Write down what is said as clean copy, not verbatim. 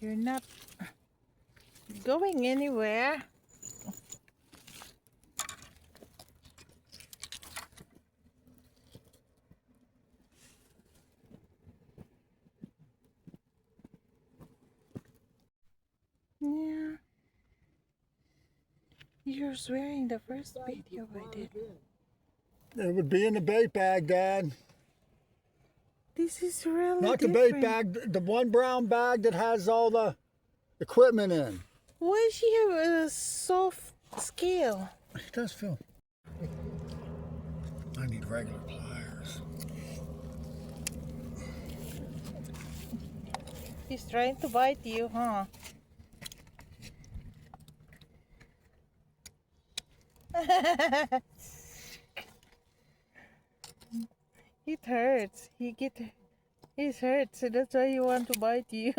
You're not going anywhere. Yeah. You're swearing the first video I did. It would be in the bait bag, Dad. This is really Not the different. bait bag, the one brown bag that has all the equipment in. Why does she have a soft scale? It does feel. I need regular pliers. He's trying to bite you, huh? It hurts. It hurts, so that's why you want to bite you.